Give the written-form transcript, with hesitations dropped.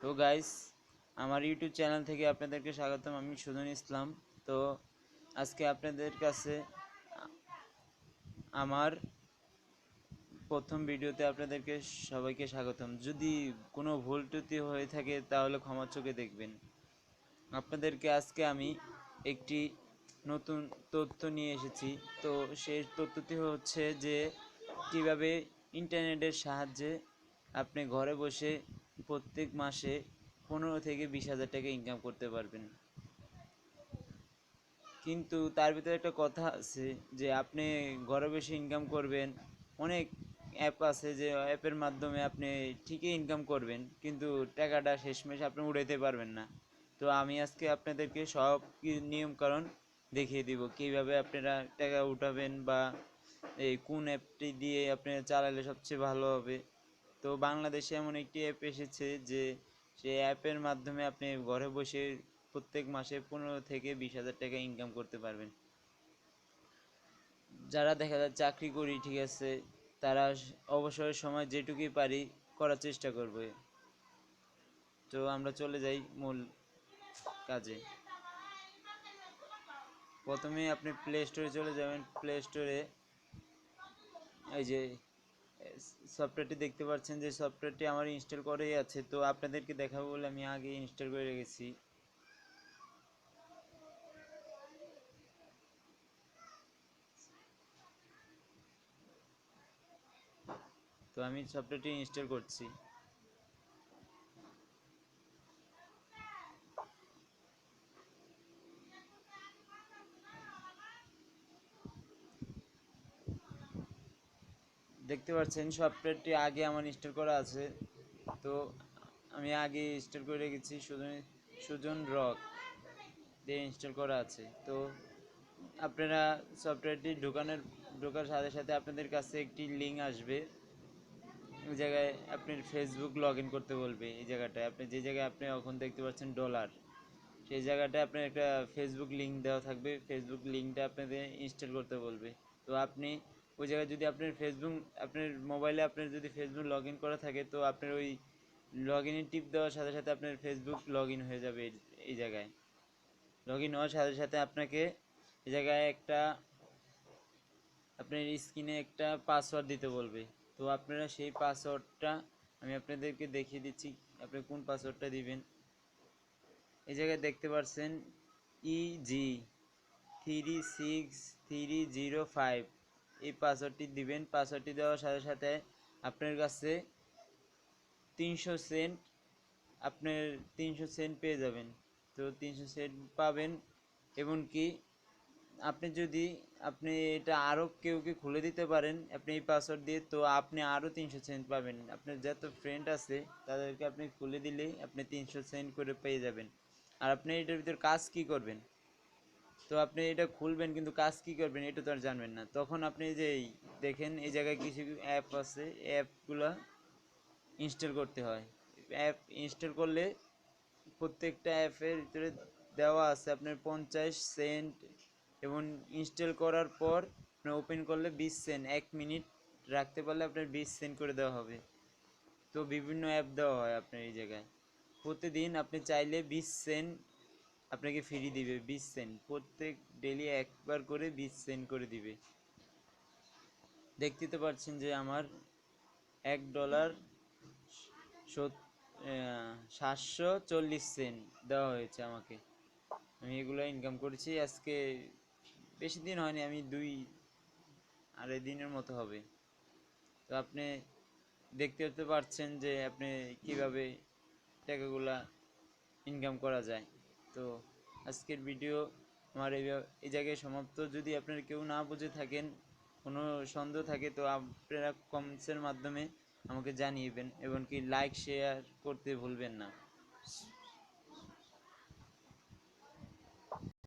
তো গাইস, আমার YouTube channel থেকে আপনাদেরকে স্বাগতম। আমি সুজন ইসলাম। তো আজকে আপনাদের কাছে আমার প্রথম ভিডিওতে আপনাদেরকে সবাইকে স্বাগতম। যদি কোনো ভুল ত্রুটি হয়ে থাকে তাহলে ক্ষমা চোখে দেখবেন। আপনাদেরকে আজকে আমি একটি নতুন তথ্য নিয়ে এসেছি। তো সেই তথ্যটি হচ্ছে যে কীভাবে ইন্টারনেটের সাহায্যে আপনি ঘরে বসে প্রত্যেক মাসে 15 থেকে 20,000 টাকা ইনকাম করতে পারবেন। কিন্তু তার ভিতরে একটা কথা আছে যে আপনি ঘরে বসে ইনকাম করবেন। অনেক অ্যাপ আছে যে অ্যাপের মাধ্যমে আপনি ঠিকই ইনকাম করবেন, কিন্তু টাকাটা শেষমেশ আপনি উঠাইতে পারবেন না। তো আমি আজকে আপনাদেরকে সব নিয়মকানুন দেখিয়ে দিব কীভাবে আপনারা টাকা উঠাবেন বা এই কোন অ্যাপটি দিয়ে আপনি চালালে সবচেয়ে ভালো হবে। তো বাংলাদেশে এমন একটি অ্যাপ এসেছে যে সেই অ্যাপের মাধ্যমে আপনি ঘরে বসে প্রত্যেক মাসে 15 থেকে 20,000 টাকা ইনকাম করতে পারবেন। যারা দেখা যায় চাকরি করি, ঠিক আছে, তারা অবসরের সময় যেটুকুই পারি করার চেষ্টা করবে। তো আমরা চলে যাই মূল কাজে। প্রথমে আপনি প্লে স্টোরে চলে যাবেন। প্লে স্টোরে এই যে সফটওয়্যারটি দেখতে পাচ্ছেন, যে সফটওয়্যারটি আমার ইনস্টল করেই আছে। তো আপনাদেরকে দেখাবো বলে আমি আগে ইনস্টল করে রেখেছি। তো আমি সফটওয়্যারটি ইনস্টল করছি। দেখতে পাচ্ছেন সফটওয়্যারটি আগে আমার ইনস্টল করা আছে। তো আমি আগে ইনস্টল করে রেখেছি, সুজন রক দিয়ে ইনস্টল করা আছে। তো আপনারা সফটওয়্যারটি ঢোকার সাথে সাথে আপনাদের কাছে একটি লিঙ্ক আসবে। ওই জায়গায় আপনার ফেসবুক লগ ইন করতে বলবে। এই জায়গাটায় আপনি যে জায়গায় আপনি এখন দেখতে পাচ্ছেন ডলার, সেই জায়গাটায় আপনার একটা ফেসবুক লিঙ্ক দেওয়া থাকবে। ফেসবুক লিঙ্কটা আপনাদের ইনস্টল করতে বলবে। তো আপনি ওই জায়গায় যদি আপনার ফেসবুক, আপনার মোবাইলে আপনার যদি ফেসবুক লগ ইন করা থাকে, তো আপনার ওই লগ ইনে টিপ দেওয়ার সাথে সাথে আপনার ফেসবুক লগ ইন হয়ে যাবে। এই জায়গায় লগ ইন হওয়ার সাথে সাথে আপনাকে এই জায়গায় একটা আপনার স্ক্রিনে একটা পাসওয়ার্ড দিতে বলবে। তো আপনারা সেই পাসওয়ার্ডটা আমি আপনাদেরকে দেখিয়ে দিচ্ছি আপনি কোন পাসওয়ার্ডটা দিবেন। এই জায়গায় দেখতে পাচ্ছেন EG36305, এই পাসওয়ার্ডটি দিবেন। পাসওয়ার্ডটি দেওয়ার সাথে সাথে আপনার কাছে 300 সেন্ট, আপনার 300 সেন্ট পেয়ে যাবেন। তো 300 সেন্ট পাবেন। এমনকি আপনি এটা আরও কেউকে খুলে দিতে পারেন আপনি এই পাসওয়ার্ড দিয়ে, তো আপনি আরও 300 সেন্ট পাবেন। আপনার যত ফ্রেন্ড আছে তাদেরকে আপনি খুলে দিলেই আপনি 300 সেন্ট করে পেয়ে যাবেন। আর আপনি এটার ভিতর কাজ কি করবেন, তো আপনি এটা খুলবেন কিন্তু কাজ কি করবেন এটা তো আর জানবেন না। তখন আপনি যে দেখেন এই জায়গায় কিছু অ্যাপ আছে, অ্যাপগুলো ইনস্টল করতে হয়। অ্যাপ ইনস্টল করলে প্রত্যেকটা অ্যাপের ভিতরে দেওয়া আছে আপনার 50 সেন্ট, এবং ইনস্টল করার পর আপনি ওপেন করলে 20 সেন্ট, 1 মিনিট রাখতে পারলে আপনার 20 সেন্ট করে দেওয়া হবে। তো বিভিন্ন অ্যাপ দেওয়া হয় আপনার এই জায়গায়। প্রতিদিন আপনি চাইলে 20 সেন্ট আপনাকে ফ্রি দিবে। 20 সেন্ট প্রত্যেক ডেলি একবার করে 20 সেন্ট করে দিবে। দেখতে তো পাচ্ছেন যে আমার $1 740 সেন্ট দেওয়া হয়েছে আমাকে। আমি এগুলো ইনকাম করেছি আজকে, বেশি দিন হয়নি, আমি 2-2.5 দিনের মতো হবে। তো আপনি দেখতে পাচ্ছেন যে আপনি কিভাবে টাকাগুলা ইনকাম করা যায়। তো আজকের ভিডিও আমার এই জায়গায় সমাপ্ত। যদি আপনারা কেউ না বুঝে থাকেন, কোনো সন্দেহ থাকে, তো আপনারা কমেন্টসের মাধ্যমে আমাকে জানিয়েবেন, এবং কি লাইক শেয়ার করতে ভুলবেন না।